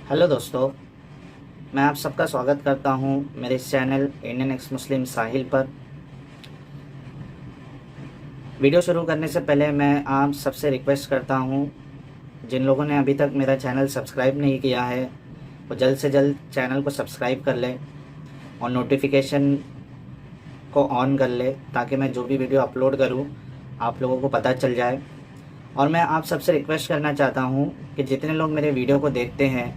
Hello दोस्तों, मैं आप सबका स्वागत करता हूं मेरे इस चैनल इंडियन एक्स मुस्लिम साहिल पर। वीडियो शुरू करने से पहले मैं आप सबसे रिक्वेस्ट करता हूं, जिन लोगों ने अभी तक मेरा चैनल सब्सक्राइब नहीं किया है वो जल्द से जल्द चैनल को सब्सक्राइब कर ले और नोटिफिकेशन को ऑन कर ले, ताकि मैं जो भी वीडियो अपलोड करूं आप लोगों को पता चल जाए। और मैं आप सबसे रिक्वेस्ट करना चाहता हूं कि जितने लोग मेरे वीडियो को देखते हैं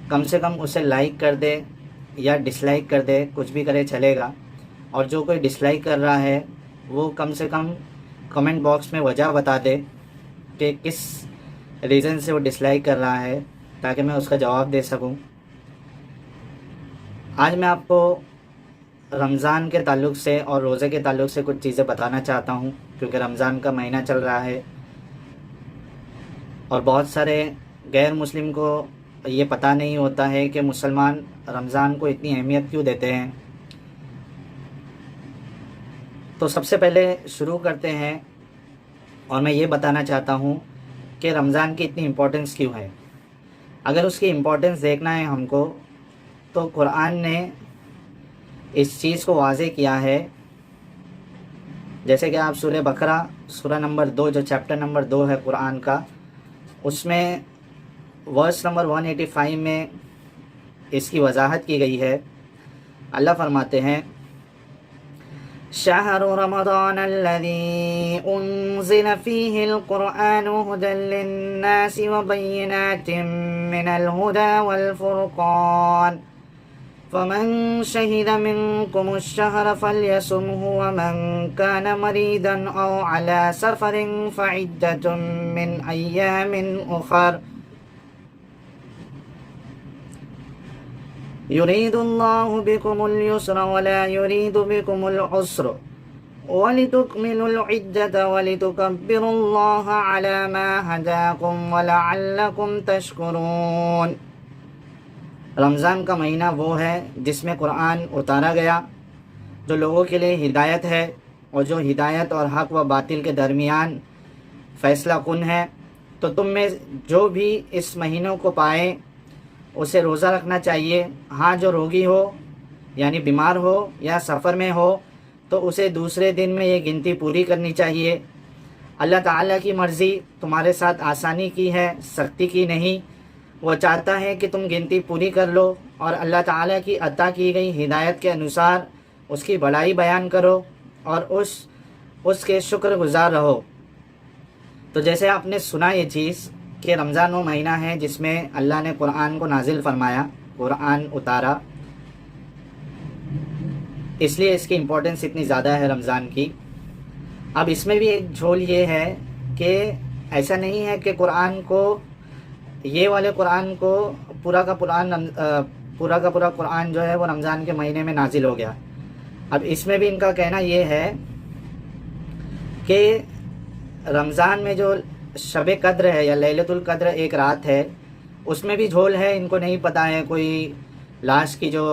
कम से कम उसे लाइक कर दे या डिसलाइक कर दे, कुछ भी करे चलेगा। और जो कोई डिसलाइक कर रहा है वो कम से कम कमेंट बॉक्स में वजह बता दे कि किस रीज़न से वो डिसलाइक कर रहा है, ताकि मैं उसका जवाब दे सकूं। आज मैं आपको रमज़ान के ताल्लुक़ से और रोज़े के ताल्लुक़ से कुछ चीज़ें बताना चाहता हूं, क्योंकि रमज़ान का महीना चल रहा है और बहुत सारे गैर मुस्लिम को ये पता नहीं होता है कि मुसलमान रमज़ान को इतनी अहमियत क्यों देते हैं। तो सबसे पहले शुरू करते हैं और मैं ये बताना चाहता हूँ कि रमज़ान की इतनी इम्पोर्टेंस क्यों है। अगर उसकी इम्पोर्टेंस देखना है हमको तो कुरान ने इस चीज़ को वाज़े किया है। जैसे कि आप सूरह बकरा सूरह नंबर 2, जो चैप्टर नंबर 2 है कुरान का, उसमें वर्स नंबर 185 में इसकी वजाहत की गई है। अल्लाह फरमाते हैं, शहरु रमज़ान अल्लज़ी उन्ज़िल फ़ीहिल क़ुरआनु हुदल लिन्नासि व बय्यिनातिन मिनल हुदा वल फ़ुरक़ान फ़मन शहिद मिनकुमुश शहर फ़ल्यसुमहु व मन कान मरीदन औ अला सफ़रिन फ़इद्दतुम मिन अय्यामिन उख़र युरीदुल्लाहु बिकुमुल युस्र वला युरीदु बिकुमुल उस्र वलितुकमिलुल इद्दत वलितुकब्बिरुल्लाह अला मा हदाकुम वलअल्लकुम तशकुरून। रमज़ान का महीना वो है जिसमें कुरान उतारा गया, जो लोगों के लिए हिदायत है और जो हिदायत और हक़ व बातिल के दरमियान फ़ैसला कुन है। तो तुम में जो भी इस महीनों को पाए उसे रोज़ा रखना चाहिए। हाँ, जो रोगी हो यानी बीमार हो या सफ़र में हो तो उसे दूसरे दिन में ये गिनती पूरी करनी चाहिए। अल्लाह ताला की मर्ज़ी तुम्हारे साथ आसानी की है, सख्ती की नहीं। वो चाहता है कि तुम गिनती पूरी कर लो और अल्लाह ताला की अता की गई हिदायत के अनुसार उसकी बड़ाई बयान करो और उसके शुक्रगुज़ार रहो। तो जैसे आपने सुना ये चीज़ कि रमज़ान वो महीना है जिसमें अल्लाह ने कुरान को नाजिल फरमाया, कुरान उतारा, इसलिए इसकी इम्पोर्टेंस इतनी ज़्यादा है रमज़ान की। अब इसमें भी एक झोल ये है कि ऐसा नहीं है कि कुरान को, ये वाले कुरान को पूरा का पूरा कुरान जो है वो रमज़ान के महीने में नाजिल हो गया। अब इसमें भी इनका कहना ये है कि रमज़ान में जो शब कद्र है या लैलतुल कद्र एक रात है, उसमें भी झोल है। इनको नहीं पता है, कोई लास्ट की जो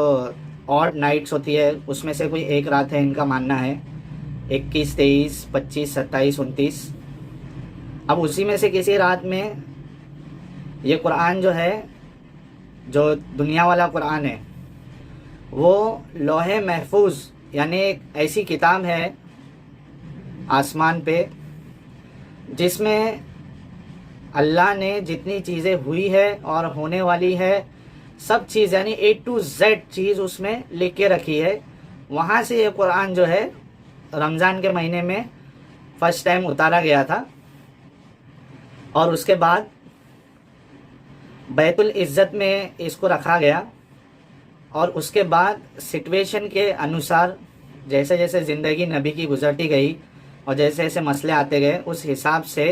ऑड नाइट्स होती है उसमें से कोई एक रात है, इनका मानना है 21, 23, 25, 27, 29। अब उसी में से किसी रात में ये कुरान जो है, जो दुनिया वाला कुरान है, वो लौहे महफूज यानी एक ऐसी किताब है आसमान पे जिसमें अल्लाह ने जितनी चीज़ें हुई है और होने वाली है सब चीज़ यानी A to Z चीज़ उसमें लिख के रखी है। वहाँ से ये कुरान जो है रमज़ान के महीने में फ़र्स्ट टाइम उतारा गया था और उसके बाद बैतुल इज़्ज़त में इसको रखा गया और उसके बाद सिचुएशन के अनुसार जैसे जैसे ज़िंदगी नबी की गुजरती गई और जैसे जैसे मसले आते गए उस हिसाब से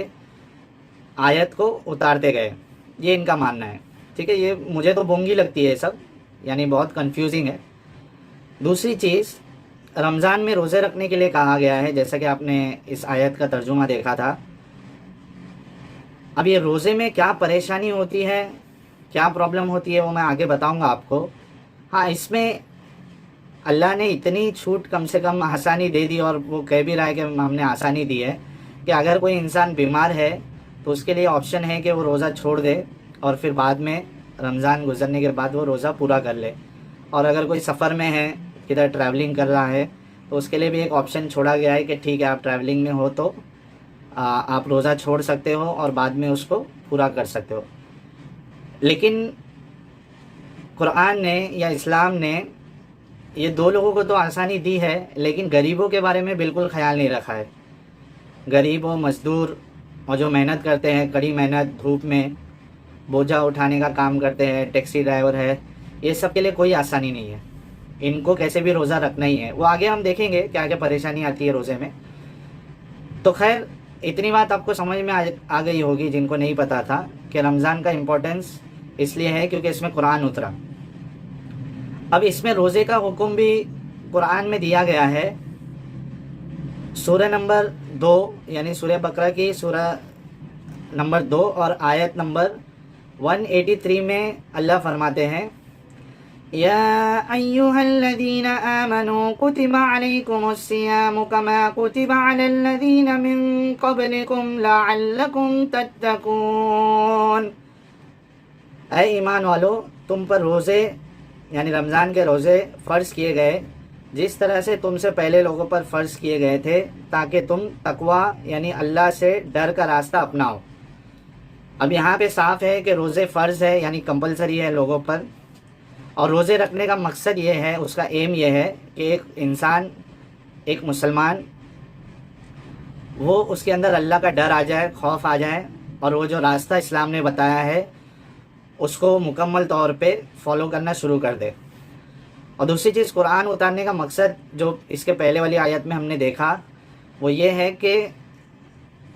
आयत को उतारते गए, ये इनका मानना है। ठीक है, ये मुझे तो बोंगी लगती है सब, यानी बहुत कंफ्यूजिंग है। दूसरी चीज़, रमज़ान में रोज़े रखने के लिए कहा गया है, जैसा कि आपने इस आयत का तर्जुमा देखा था। अब ये रोज़े में क्या परेशानी होती है, क्या प्रॉब्लम होती है, वो मैं आगे बताऊंगा आपको। हाँ, इसमें अल्लाह ने इतनी छूट, कम से कम आसानी दे दी और वो कह भी रहा है कि हमने आसानी दी है कि अगर कोई इंसान बीमार है तो उसके लिए ऑप्शन है कि वो रोज़ा छोड़ दे और फिर बाद में رمضان گزرنے کے بعد وہ روزہ پورا کر لے. اور اگر کوئی سفر میں ہے، کدھر ٹریولنگ کر رہا ہے، تو اس کے لیے بھی ایک آپشن چھوڑا گیا ہے کہ ٹھیک ہے آپ ٹریولنگ میں ہو تو آپ روزہ چھوڑ سکتے ہو اور بعد میں اس کو پورا کر سکتے ہو. لیکن قرآن نے یا اسلام نے یہ دو لوگوں کو تو آسانی دی ہے، لیکن غریبوں کے بارے میں بالکل خیال نہیں رکھا ہے. غریب و مزدور اور جو محنت کرتے ہیں، کڑی محنت دھوپ میں بوجھا اٹھانے کا کام کرتے ہیں، ٹیکسی ڈرائیور ہے، یہ سب کے لیے کوئی آسانی نہیں ہے. ان کو کیسے بھی روزہ رکھنا ہی ہے. وہ آگے ہم دیکھیں گے کیا کیا پریشانی آتی ہے روزے میں. تو خیر اتنی بات آپ کو سمجھ میں آ گئی ہوگی جن کو نہیں پتا تھا کہ رمضان کا امپورٹنس اس لیے ہے کیونکہ اس میں قرآن اترا. اب اس میں روزے کا حکم بھی قرآن میں دیا گیا ہے. سورہ نمبر 2 یعنی سورہ بقرہ کی سورہ نمبر 2 اور آیت نمبر 183 میں اللہ فرماتے ہیں یا ایھا الذین آمنوا کتب علیکم الصیام کما کتب علی الذین من قبلکم لعلکم تتقون. اے ایمان والو، تم پر روزے یعنی رمضان کے روزے فرض کیے گئے جس طرح سے تم سے پہلے لوگوں پر فرض کیے گئے تھے تاکہ تم تقویٰ یعنی اللہ سے ڈر کا راستہ اپناؤ. اب یہاں پہ صاف ہے کہ روزے فرض ہے یعنی کمپلسری ہے لوگوں پر. اور روزے رکھنے کا مقصد یہ ہے، اس کا ایم یہ ہے کہ ایک انسان، ایک مسلمان، وہ اس کے اندر اللہ کا ڈر آ جائے، خوف آ جائے، اور وہ جو راستہ اسلام نے بتایا ہے اس کو مکمل طور پہ فالو کرنا شروع کر دے. اور دوسری چیز، قرآن اتارنے کا مقصد جو اس کے پہلے والی آیت میں ہم نے دیکھا وہ یہ ہے کہ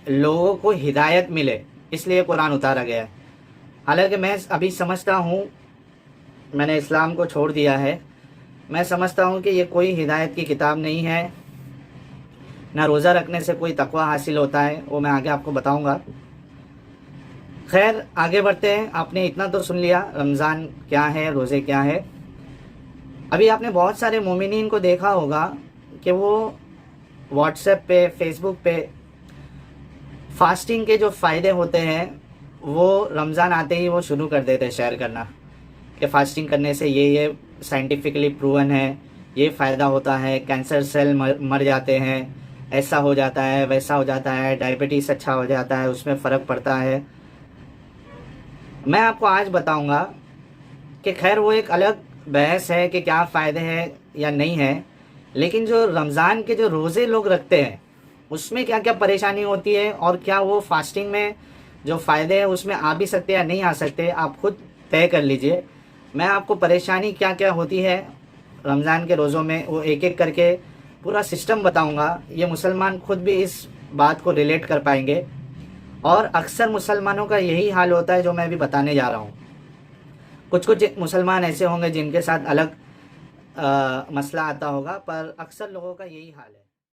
لوگوں کو ہدایت ملے، اس لیے قرآن اتارا گیا ہے. حالانکہ میں ابھی سمجھتا ہوں، میں نے اسلام کو چھوڑ دیا ہے، میں سمجھتا ہوں کہ یہ کوئی ہدایت کی کتاب نہیں ہے، نہ روزہ رکھنے سے کوئی تقویٰ حاصل ہوتا ہے، وہ میں آگے آپ کو بتاؤں گا. خیر آگے بڑھتے ہیں. آپ نے اتنا تو سن لیا رمضان کیا ہے، روزے کیا ہے. ابھی آپ نے بہت سارے مومنین کو دیکھا ہوگا کہ وہ واٹس ایپ پہ، فیس بک پہ فاسٹنگ کے جو فائدے ہوتے ہیں وہ رمضان آتے ہی وہ شروع کر دیتے شیئر کرنا کہ فاسٹنگ کرنے سے یہ سائنٹیفکلی پروون ہے، یہ فائدہ ہوتا ہے، کینسر سیل مر جاتے ہیں، ایسا ہو جاتا ہے، ویسا ہو جاتا ہے، ڈائبٹیز اچھا ہو جاتا ہے، اس میں فرق پڑتا ہے. میں آپ کو آج بتاؤں گا کہ خیر وہ ایک الگ بحث ہے کہ کیا فائدے ہیں یا نہیں ہے، لیکن جو رمضان کے جو روزے لوگ رکھتے ہیں اس میں کیا کیا پریشانی ہوتی ہے اور کیا وہ فاسٹنگ میں جو فائدے ہیں اس میں آ بھی سکتے یا نہیں آ سکتے، آپ خود طے کر لیجئے. میں آپ کو پریشانی کیا کیا ہوتی ہے رمضان کے روزوں میں وہ ایک ایک کر کے پورا سسٹم بتاؤں گا. یہ مسلمان خود بھی اس بات کو ریلیٹ کر پائیں گے، اور اکثر مسلمانوں کا یہی حال ہوتا ہے جو میں بھی بتانے جا رہا ہوں. کچھ مسلمان ایسے ہوں گے جن کے ساتھ الگ مسئلہ آتا ہوگا، پر اکثر لوگوں کا یہی حال ہے.